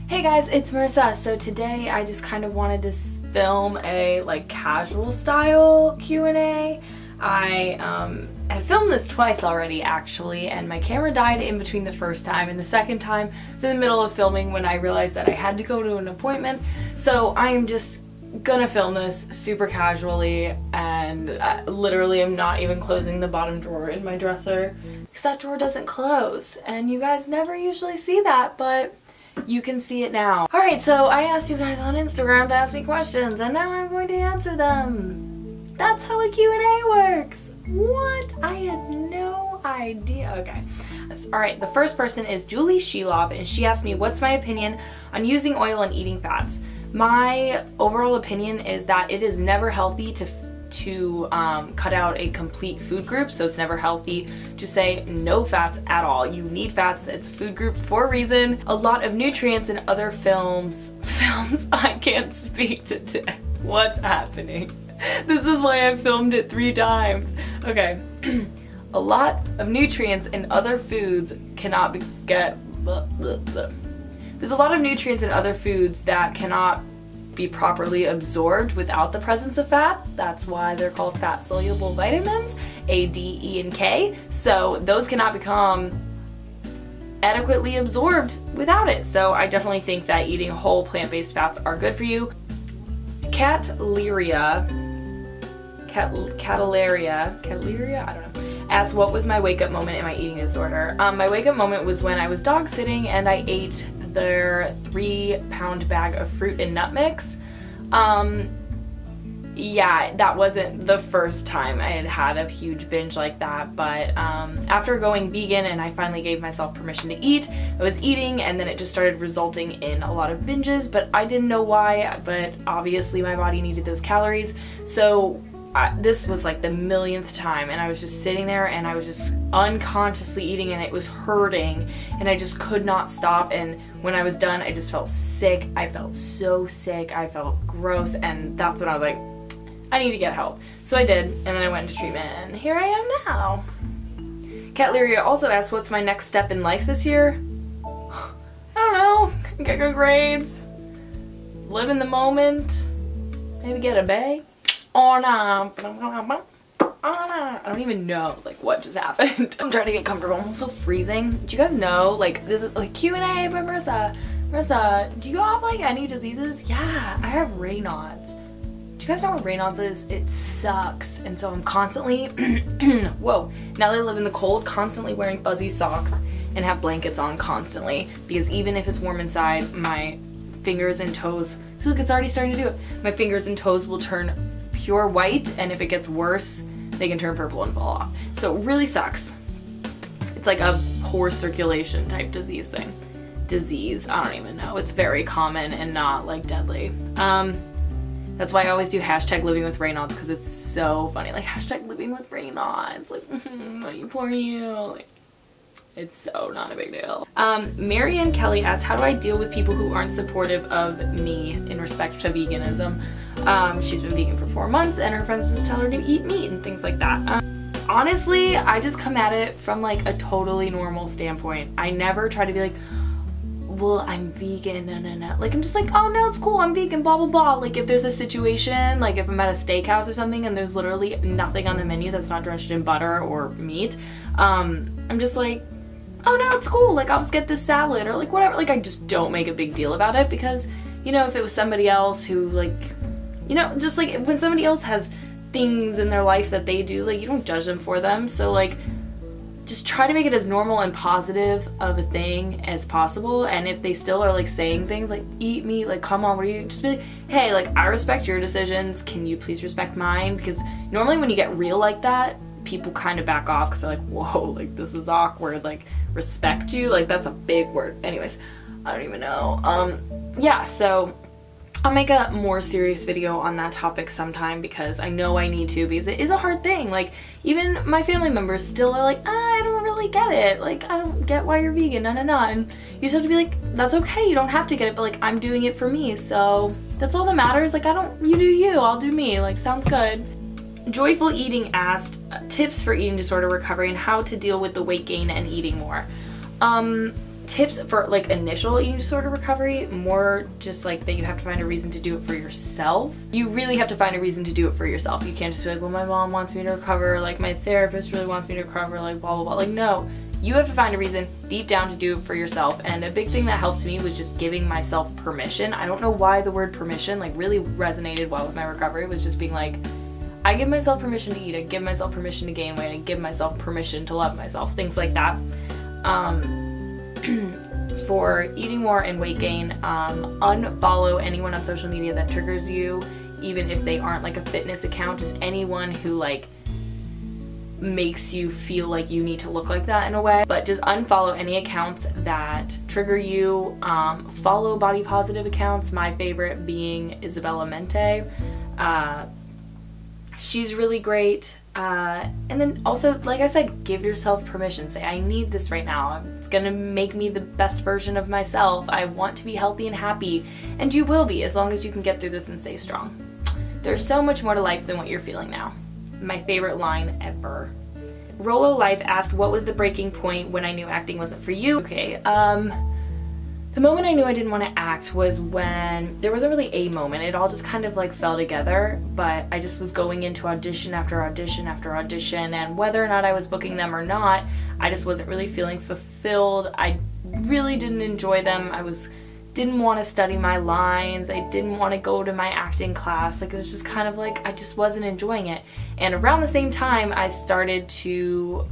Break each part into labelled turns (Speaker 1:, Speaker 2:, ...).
Speaker 1: Hey guys, it's Marissa. So today I just kind of wanted to film a casual style Q&A. I have filmed this twice already actually, and my camera died in between the first time and the second time. It's in the middle of filming when I realized that I had to go to an appointment. So I am just gonna film this super casually, and literally I'm not even closing the bottom drawer in my dresser because that drawer doesn't close, and you guys never usually see that, but you can see it now. Alright, so I asked you guys on Instagram to ask me questions, and now I'm going to answer them. That's how a Q&A works. What? I had no idea. Okay. Alright, the first person is Julie Shelov, and she asked me what's my opinion on using oil and eating fats. My overall opinion is that it is never healthy to cut out a complete food group, so it's never healthy to say no fats at all. You need fats, it's a food group for a reason. A lot of nutrients in other films I can't speak today. What's happening? This is why I filmed it 3 times. Okay. A lot of nutrients in other foods cannot There's a lot of nutrients in other foods that cannot be properly absorbed without the presence of fat. That's why they're called fat-soluble vitamins, A, D, E, and K. So those cannot become adequately absorbed without it. So I definitely think that eating whole plant-based fats are good for you. Catleria, I don't know, asked what was my wake-up moment in my eating disorder. My wake-up moment was when I was dog sitting and I ate their 3-pound bag of fruit and nut mix. Yeah, that wasn't the first time I had a huge binge like that, but after going vegan and I finally gave myself permission to eat, I was eating, and then it just started resulting in a lot of binges, but I didn't know why, but obviously my body needed those calories. So this was like the millionth time, and I was just sitting there and I was just unconsciously eating, and it was hurting and I just could not stop. And when I was done, I just felt sick. I felt so sick. I felt gross, and that's when I was like, I need to get help. So I did, and then I went into treatment, and here I am now. Catleria also asked what's my next step in life this year. I don't know. Get good grades, live in the moment, maybe get a bae. Oh no. I don't even know what just happened. I'm trying to get comfortable. I'm also freezing. Do you guys know this is Q&A by Marissa. Marissa, do you have any diseases? Yeah, I have Raynaud's. Do you guys know what Raynaud's is? It sucks. And so I'm constantly whoa, now that I live in the cold, constantly wearing fuzzy socks and have blankets on constantly, because even if it's warm inside, my fingers and toes, see, look, it's already starting to do it. My fingers and toes will turn pure white, and if it gets worse, they can turn purple and fall off. So it really sucks. It's like a poor circulation type disease thing. I don't even know. It's very common and not deadly. That's why I always do hashtag living with Raynaud's, because it's so funny. Hashtag living with Raynaud's. You poor you. It's so not a big deal. Marianne Kelly asked, how do I deal with people who aren't supportive of me in respect to veganism? She's been vegan for 4 months, and her friends just tell her to eat meat and things like that. Honestly, I just come at it from a totally normal standpoint. I never try to be well, I'm vegan, no. I'm just oh no, it's cool, I'm vegan, blah, blah, blah. If there's a situation, if I'm at a steakhouse or something and there's literally nothing on the menu that's not drenched in butter or meat, I'm just oh no, it's cool, I'll just get this salad or whatever. I just don't make a big deal about it, because, if it was somebody else who just when somebody else has things in their life that they do, you don't judge them for them. So just try to make it as normal and positive of a thing as possible. And if they still are saying things eat meat, come on, what are you, just be hey, I respect your decisions, can you please respect mine? Because normally when you get real like that, people kind of back off because they're whoa, this is awkward. Respect you, that's a big word. Anyways, I don't even know. Yeah, so I'll make a more serious video on that topic sometime, because I know I need to, because it is a hard thing. Even my family members still are I don't really get it. I don't get why you're vegan, no. And you just have to be that's okay, you don't have to get it, but I'm doing it for me, so that's all that matters. You do you, I'll do me. Sounds good. Joyful Eating asked tips for eating disorder recovery and how to deal with the weight gain and eating more. tips for like initial eating disorder recovery, more just like that you have to find a reason to do it for yourself. You really have to find a reason to do it for yourself. You can't just be like, well, my mom wants me to recover, like my therapist really wants me to recover, like blah blah blah. Like, no, you have to find a reason deep down to do it for yourself. And a big thing that helped me was just giving myself permission. I don't know why the word permission like really resonated well with my recovery. It was just being like, I give myself permission to eat, I give myself permission to gain weight, I give myself permission to love myself, things like that. For eating more and weight gain, unfollow anyone on social media that triggers you, even if they aren't like a fitness account, just anyone who like makes you feel like you need to look like that in a way. But just unfollow any accounts that trigger you. Follow body positive accounts, my favorite being Isabella Mente. She's really great. And then also, like I said, give yourself permission. Say, I need this right now. It's gonna make me the best version of myself. I want to be healthy and happy. And you will be, as long as you can get through this and stay strong. There's so much more to life than what you're feeling now. My favorite line ever. Rolo Life asked, what was the breaking point when I knew acting wasn't for you? Okay, the moment I knew I didn't want to act was when, there wasn't really a moment, it all just kind of like fell together, but I just was going into audition after audition after audition, and whether or not I was booking them or not, I just wasn't really feeling fulfilled. I really didn't enjoy them. Didn't want to study my lines. I didn't want to go to my acting class. Like, it was just kind of like, I just wasn't enjoying it. And around the same time, I started to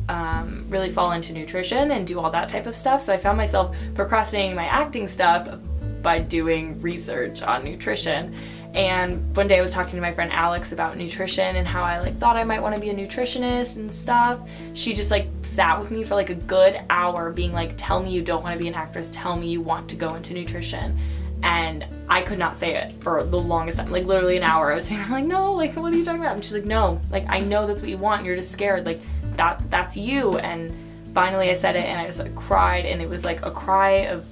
Speaker 1: really fall into nutrition and do all that type of stuff. So I found myself procrastinating my acting stuff by doing research on nutrition. And one day I was talking to my friend Alex about nutrition and how I like thought I might want to be a nutritionist and stuff. She just like sat with me for like a good hour being like, tell me you don't want to be an actress, tell me you want to go into nutrition. And I could not say it for the longest time, like literally an hour. I was saying, I'm like, no, like what are you talking about? And she's like, no, like I know that's what you want and you're just scared, like that's you. And finally I said it and I just like cried, and it was like a cry of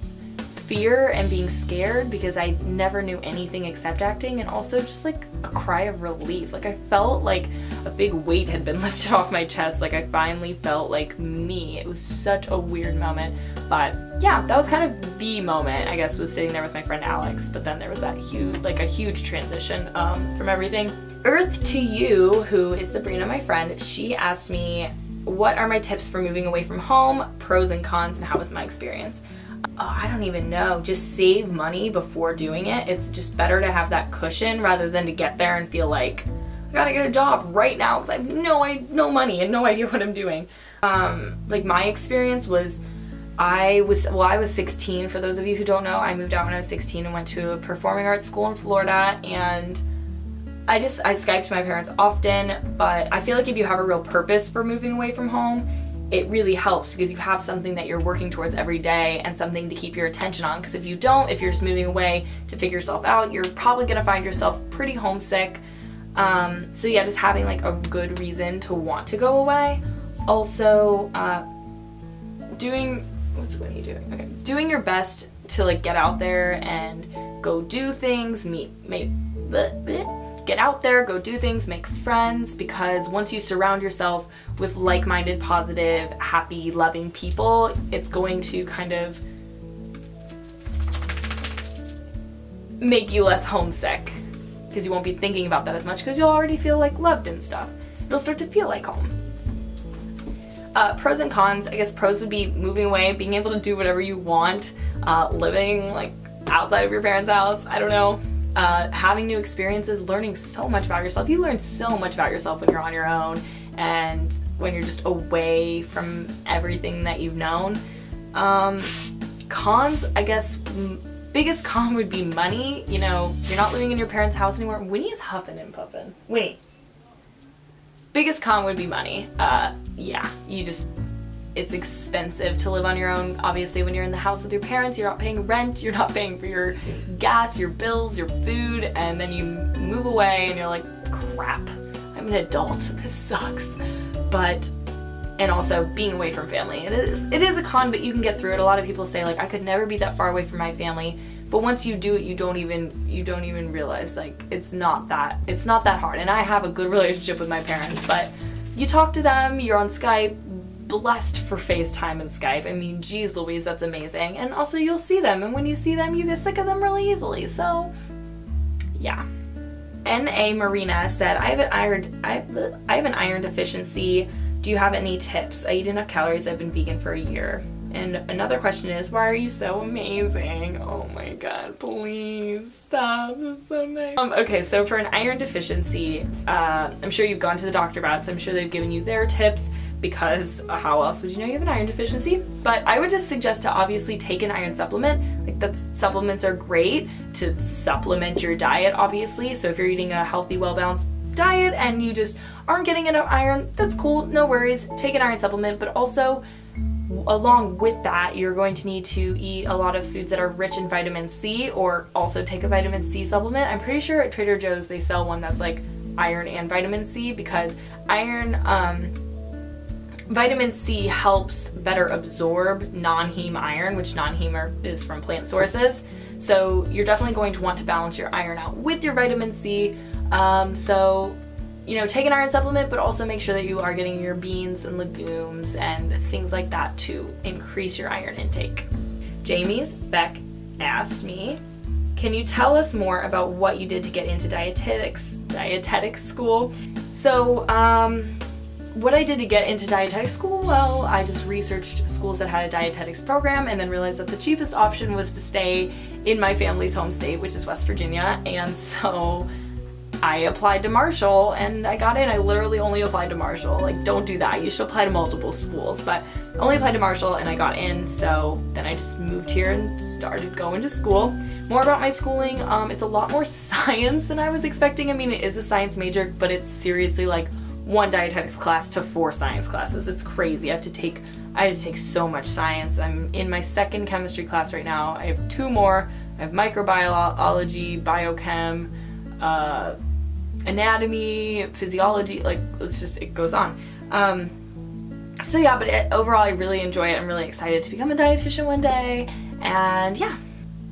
Speaker 1: fear and being scared because I never knew anything except acting, and also just like a cry of relief. Like I felt like a big weight had been lifted off my chest. Like I finally felt like me. It was such a weird moment, but yeah, that was kind of the moment, I guess, was sitting there with my friend Alex. But then there was that huge transition from everything. Earth to You, who is Sabrina, my friend, she asked me, what are my tips for moving away from home, pros and cons, and how was my experience? Oh, I don't even know. Just save money before doing it. It's just better to have that cushion rather than to get there and feel like I gotta get a job right now because I have no money and no idea what I'm doing. Like my experience was, I was 16. For those of you who don't know, I moved out when I was 16 and went to a performing arts school in Florida, and I Skyped my parents often, but I feel like if you have a real purpose for moving away from home, it really helps because you have something that you're working towards every day and something to keep your attention on. Because if you don't, if you're just moving away to figure yourself out, you're probably gonna find yourself pretty homesick. So yeah, just having like a good reason to want to go away. Also, doing your best to like get out there and go do things, get out there, go do things, make friends, because once you surround yourself with like-minded, positive, happy, loving people, it's going to kind of make you less homesick because you won't be thinking about that as much because you'll already feel like loved and stuff. It'll start to feel like home. Pros and cons, I guess pros would be moving away, being able to do whatever you want, living like outside of your parents' house, I don't know. Having new experiences, learning so much about yourself. You learn so much about yourself when you're on your own and when you're just away from everything that you've known. Cons, I guess, biggest con would be money. You know, you're not living in your parents' house anymore. Winnie is huffing and puffing. Winnie. Biggest con would be money. Yeah, it's expensive to live on your own. Obviously, when you're in the house with your parents, you're not paying rent, you're not paying for your gas, your bills, your food, and then you move away and you're like, crap, I'm an adult, this sucks. But, and also being away from family. It is a con, but you can get through it. A lot of people say like, I could never be that far away from my family. But once you do it, you don't even realize like it's not that hard. And I have a good relationship with my parents, but you talk to them, you're on Skype, blessed for FaceTime and Skype. I mean, geez Louise, that's amazing. And also you'll see them, and when you see them, you get sick of them really easily, so yeah. N.A. Marina said, I have an iron deficiency. Do you have any tips? I eat enough calories. I've been vegan for a year. And another question is, why are you so amazing? Oh my god, please stop. That's so nice. Okay, so for an iron deficiency, I'm sure you've gone to the doctor about it, so I'm sure they've given you their tips, because how else would you know you have an iron deficiency? But I would just suggest to obviously take an iron supplement. Like, supplements are great to supplement your diet, obviously. So if you're eating a healthy, well-balanced diet and you just aren't getting enough iron, that's cool, no worries. Take an iron supplement, but also along with that, you're going to need to eat a lot of foods that are rich in vitamin C, or also take a vitamin C supplement. I'm pretty sure at Trader Joe's they sell one that's like iron and vitamin C, because vitamin C helps better absorb non-heme iron, which non-heme is from plant sources. So you're definitely going to want to balance your iron out with your vitamin C. So, you know, take an iron supplement, but also make sure that you are getting your beans and legumes and things like that to increase your iron intake. Jamie's Beck asked me, can you tell us more about what you did to get into dietetics school? So, what I did to get into dietetics school, well, I just researched schools that had a dietetics program and then realized that the cheapest option was to stay in my family's home state, which is West Virginia, and so I applied to Marshall and I got in. I literally only applied to Marshall. Like, don't do that. You should apply to multiple schools, but I only applied to Marshall and I got in, so then I just moved here and started going to school. More about my schooling, it's a lot more science than I was expecting. I mean, it is a science major, but it's seriously like 1 dietetics class to 4 science classes. It's crazy. I have to take so much science. I'm in my 2nd chemistry class right now. I have 2 more. I have microbiology, biochem, anatomy, physiology, like it goes on. So yeah, but overall I really enjoy it. I'm really excited to become a dietitian one day, and yeah.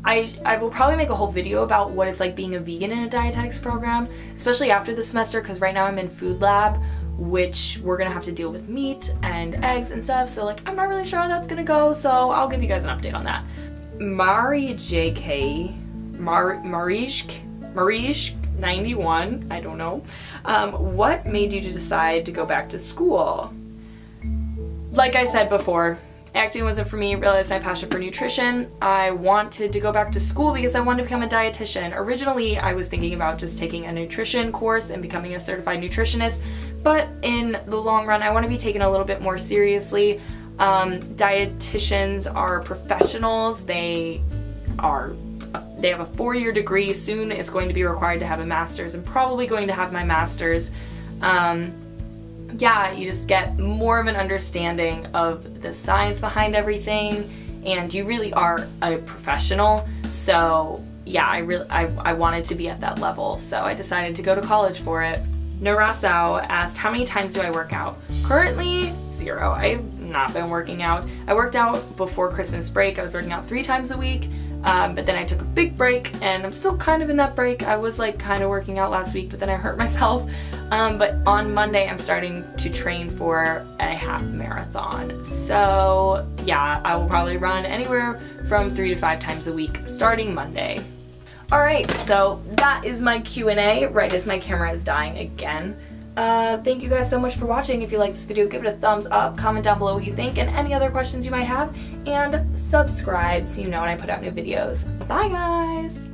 Speaker 1: I will probably make a whole video about what it's like being a vegan in a dietetics program, especially after the semester, because right now I'm in food lab, which we're gonna have to deal with meat and eggs and stuff, so like I'm not really sure how that's gonna go, so I'll give you guys an update on that. Marishk 91, I don't know. What made you decide to go back to school? Like I said before, acting wasn't for me. Realized my passion for nutrition. I wanted to go back to school because I wanted to become a dietitian. Originally, I was thinking about just taking a nutrition course and becoming a certified nutritionist, but in the long run, I want to be taken a little bit more seriously. Dietitians are professionals. They have a 4-year degree. Soon it's going to be required to have a master's. I'm probably going to have my master's. Yeah, you just get more of an understanding of the science behind everything, and you really are a professional. So yeah, I wanted to be at that level, so I decided to go to college for it. Narasao asked, how many times do I work out? Currently, 0. I've not been working out. I worked out before Christmas break. I was working out 3 times a week. But then I took a big break, and I'm still kind of in that break. I was like kind of working out last week, but then I hurt myself. But on Monday I'm starting to train for a half marathon. So yeah, I will probably run anywhere from 3 to 5 times a week starting Monday. Alright, so that is my Q&A right as my camera is dying again. Thank you guys so much for watching. If you like this video, give it a thumbs up, comment down below what you think, and any other questions you might have, and subscribe so you know when I put out new videos. Bye guys!